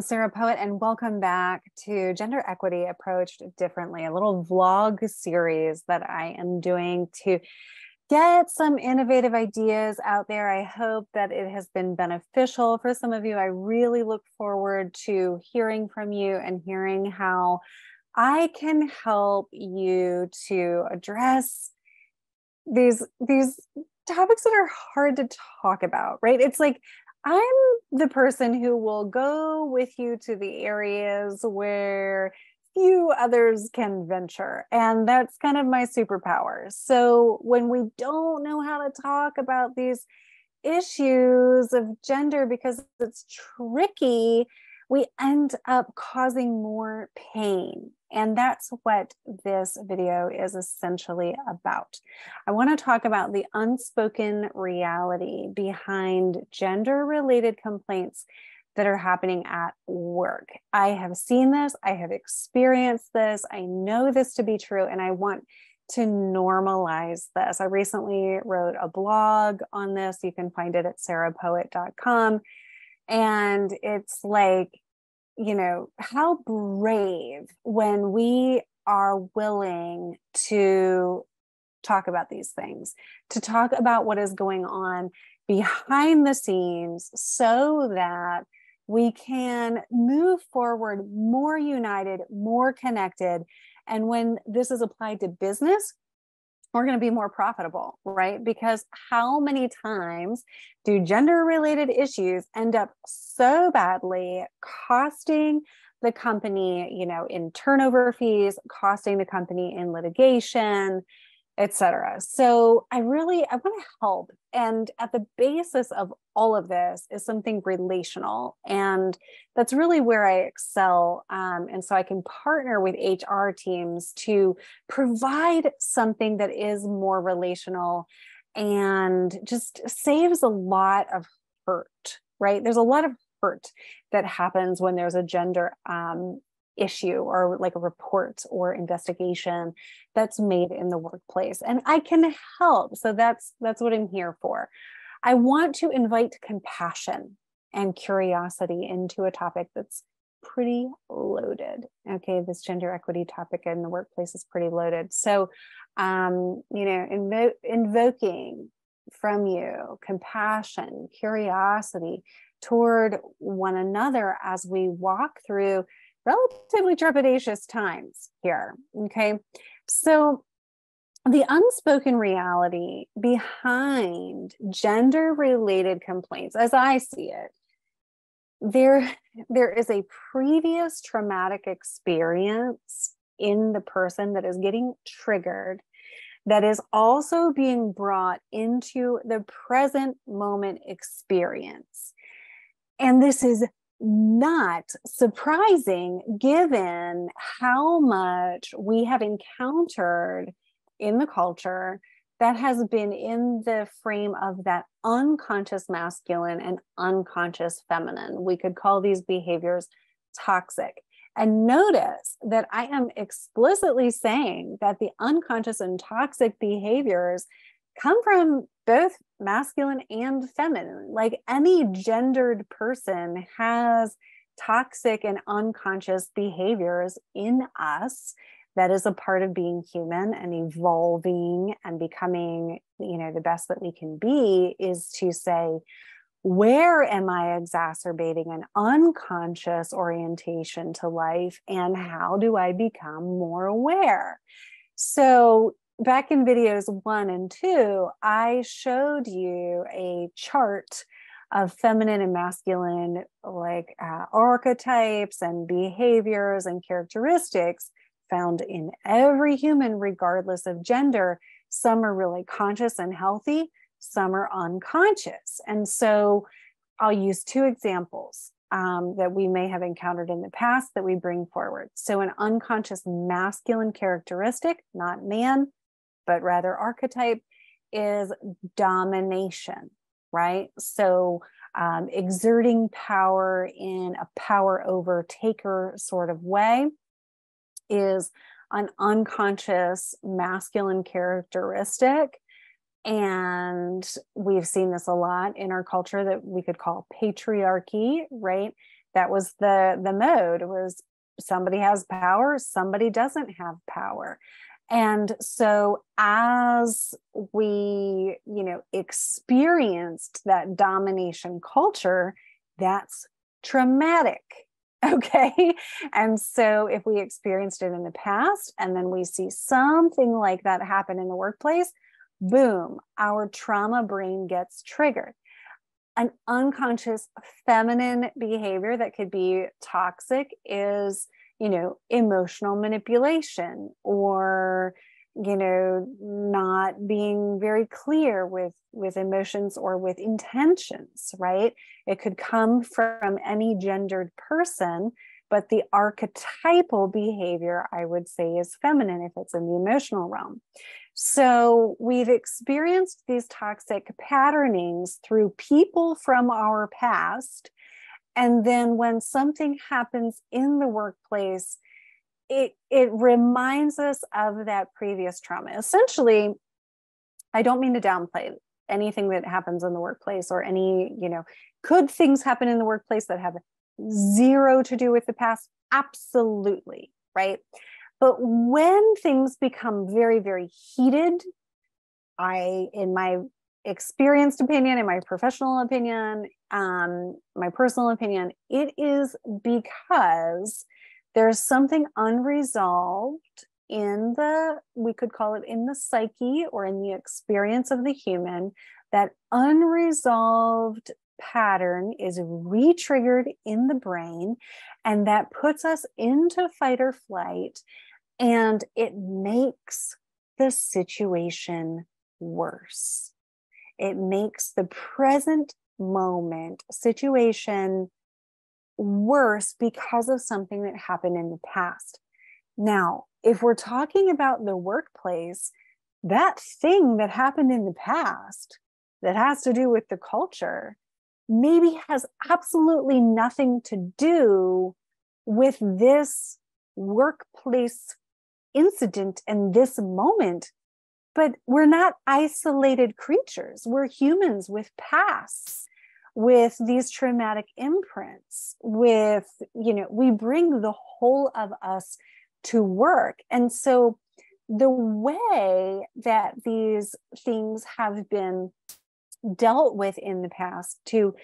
Sarah Poet, and welcome back to Gender Equity Approached Differently, a little vlog series that I am doing to get some innovative ideas out there. I hope that it has been beneficial for some of you. I really look forward to hearing from you and hearing how I can help you to address these topics that are hard to talk about, right? It's like I'm the person who will go with you to the areas where few others can venture. And that's kind of my superpower. So when we don't know how to talk about these issues of gender because it's tricky, we end up causing more pain. And that's what this video is essentially about. I want to talk about the unspoken reality behind gender-related complaints that are happening at work. I have seen this, I have experienced this, I know this to be true, and I want to normalize this. I recently wrote a blog on this. You can find it at sarahpoet.com. And it's like, you know, how brave when we are willing to talk about these things, to talk about what is going on behind the scenes so that we can move forward more united, more connected. And when this is applied to business, we're going to be more profitable, right? Because how many times do gender-related issues end up so badly costing the company, you know, in turnover fees, costing the company in litigation, etc. So I want to help. And at the basis of all of this is something relational. And that's really where I excel. And so I can partner with HR teams to provide something that is more relational and just saves a lot of hurt, right? There's a lot of hurt that happens when there's a gender issue or like a report or investigation that's made in the workplace, and I can help. So that's what I'm here for. I want to invite compassion and curiosity into a topic that's pretty loaded. Okay, this gender equity topic in the workplace is pretty loaded. So, invoking from you compassion, curiosity toward one another as we walk through relatively trepidatious times here, okay? So the unspoken reality behind gender-related complaints, as I see it, there is a previous traumatic experience in the person that is getting triggered that is also being brought into the present moment experience. And this is not surprising given how much we have encountered in the culture that has been in the frame of that unconscious masculine and unconscious feminine. We could call these behaviors toxic. And notice that I am explicitly saying that the unconscious and toxic behaviors come from both masculine and feminine. Like any gendered person has toxic and unconscious behaviors in us. That is a part of being human and evolving and becoming, you know, the best that we can be, is to say, where am I exacerbating an unconscious orientation to life, and how do I become more aware? So back in videos 1 and 2, I showed you a chart of feminine and masculine archetypes and behaviors and characteristics found in every human, regardless of gender. Some are really conscious and healthy, some are unconscious. And so I'll use 2 examples that we may have encountered in the past that we bring forward. So an unconscious masculine characteristic, not man, but rather archetype, is domination, right? So exerting power in a power over taker sort of way is an unconscious masculine characteristic. And we've seen this a lot in our culture that we could call patriarchy, right? That was the mode, was somebody has power, somebody doesn't have power. And so as we, experienced that domination culture, that's traumatic. Okay. And so if we experienced it in the past and then we see something like that happen in the workplace, boom, our trauma brain gets triggered. An unconscious feminine behavior that could be toxic is, emotional manipulation, or, not being very clear with emotions or with intentions, right? It could come from any gendered person, but the archetypal behavior, I would say, is feminine if it's in the emotional realm. So we've experienced these toxic patternings through people from our past. And then when something happens in the workplace, it reminds us of that previous trauma. Essentially, I don't mean to downplay anything that happens in the workplace, or any, could things happen in the workplace that have zero to do with the past? Absolutely, right? But when things become very, very heated, in my experienced opinion, in my professional opinion, my personal opinion, it is because there's something unresolved in we could call it in the psyche or in the experience of the human. That unresolved pattern is re-triggered in the brain, and that puts us into fight or flight, and it makes the situation worse. It makes the present moment situation worse because of something that happened in the past. Now, if we're talking about the workplace, that thing that happened in the past that has to do with the culture maybe has absolutely nothing to do with this workplace incident and this moment. But we're not isolated creatures. We're humans with pasts, with these traumatic imprints, with, we bring the whole of us to work. And so the way that these things have been dealt with in the past, to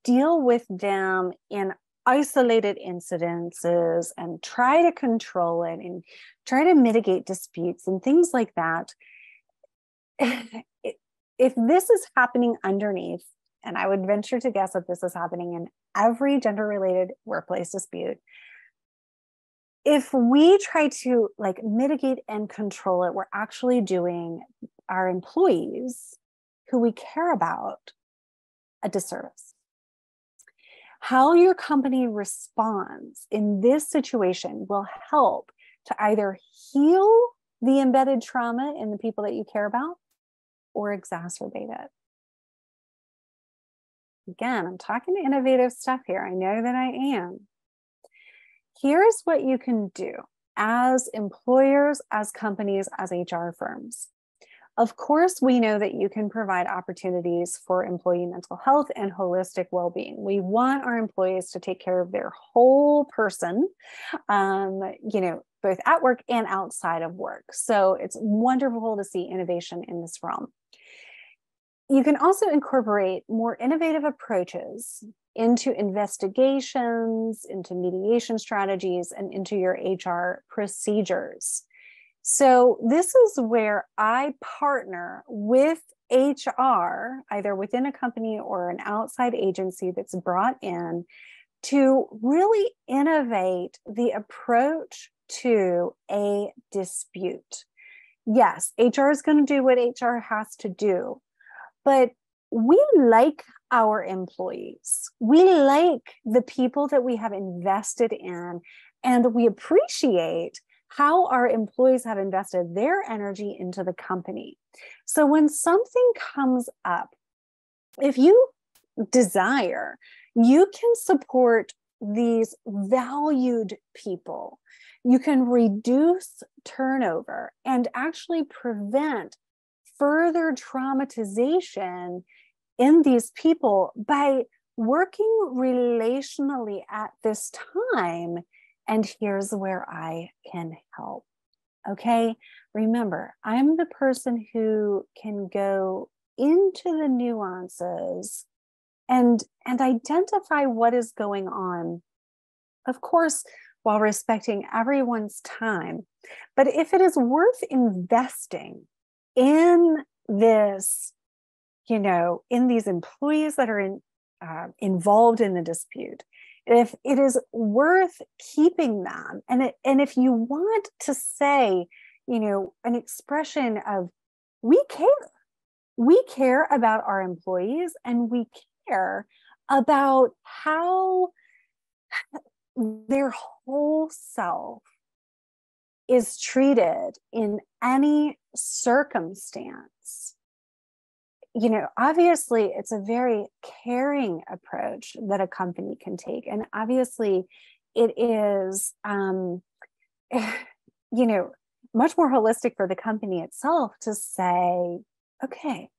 deal with them in isolated incidences and try to control it and try to mitigate disputes and things like that, if this is happening underneath, and I would venture to guess that this is happening in every gender-related workplace dispute, if we try to mitigate and control it, we're actually doing our employees who we care about a disservice. How your company responds in this situation will help to either heal the embedded trauma in the people that you care about or exacerbate it. Again, I'm talking innovative stuff here. I know that I am. Here's what you can do as employers, as companies, as HR firms. Of course, we know that you can provide opportunities for employee mental health and holistic well-being. We want our employees to take care of their whole person, both at work and outside of work. So it's wonderful to see innovation in this realm. You can also incorporate more innovative approaches into investigations, into mediation strategies, and into your HR procedures. So this is where I partner with HR, either within a company or an outside agency that's brought in, to really innovate the approach to a dispute. Yes, HR is going to do what HR has to do, but we like our employees. We like the people that we have invested in, and we appreciate how our employees have invested their energy into the company. So when something comes up, if you desire, you can support these valued people. You can reduce turnover and actually prevent further traumatization in these people by working relationally at this time. And here's where I can help. Okay. Remember, I'm the person who can go into the nuances and identify what is going on. Of course, while respecting everyone's time. But if it is worth investing in this, in these employees that are involved in the dispute, if it is worth keeping them, and if you want to say, an expression of, we care about our employees, and we care about how their whole self is treated in any circumstance. Obviously it's a very caring approach that a company can take. And obviously it is, much more holistic for the company itself to say, okay,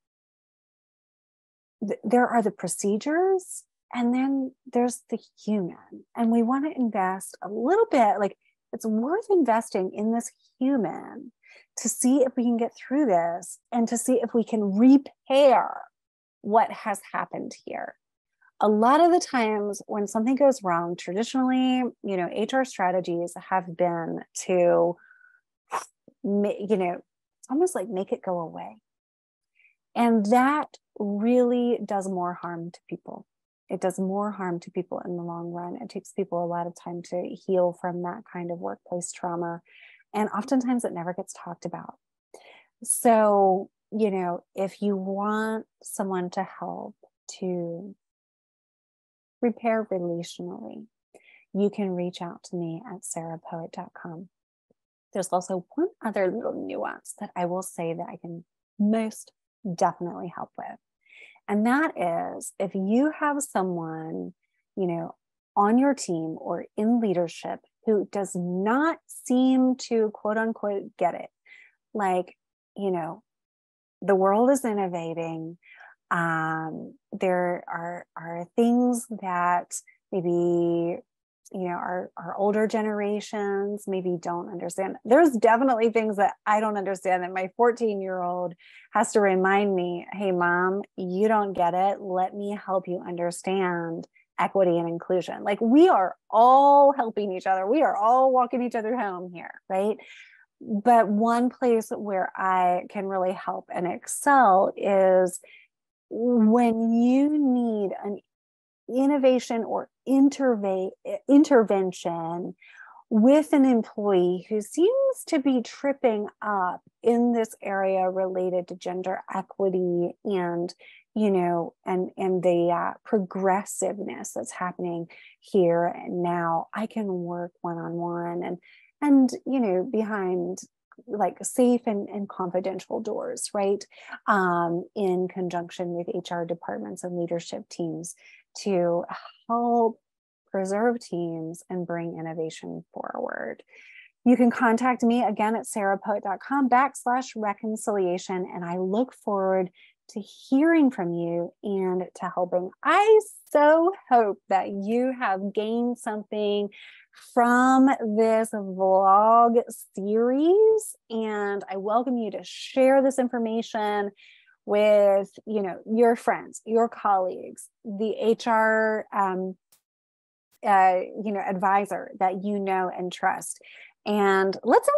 there are the procedures, and then there's the human. And we want to invest a little bit, like it's worth investing in this human to see if we can get through this and to see if we can repair what has happened here. A lot of the times when something goes wrong, traditionally, HR strategies have been to, almost like make it go away. And that really does more harm to people. It does more harm to people in the long run. It takes people a lot of time to heal from that kind of workplace trauma. And oftentimes it never gets talked about. So, if you want someone to help to repair relationally, you can reach out to me at sarahpoet.com. There's also one other little nuance that I will say that I can most definitely help with. And that is, if you have someone, on your team or in leadership who does not seem to, quote unquote, get it. Like, the world is innovating. There are things that maybe, our older generations maybe don't understand. There's definitely things that I don't understand that my 14-year-old has to remind me, hey, mom, you don't get it. Let me help you understand equity and inclusion. Like, we are all helping each other. We are all walking each other home here, right? But one place where I can really help and excel is when you need an innovation or intervention with an employee who seems to be tripping up in this area related to gender equity and the progressiveness that's happening here and now. I can work one-on-one and behind like safe and confidential doors, right? In conjunction with HR departments and leadership teams to help preserve teams and bring innovation forward. You can contact me again at sarahpoet.com/reconciliation. And I look forward to hearing from you and to helping. I so hope that you have gained something from this vlog series, and I welcome you to share this information with your friends, your colleagues, the HR advisor that and trust. And let's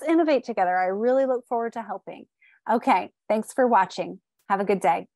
innovate together. I really look forward to helping. Okay, thanks for watching. Have a good day.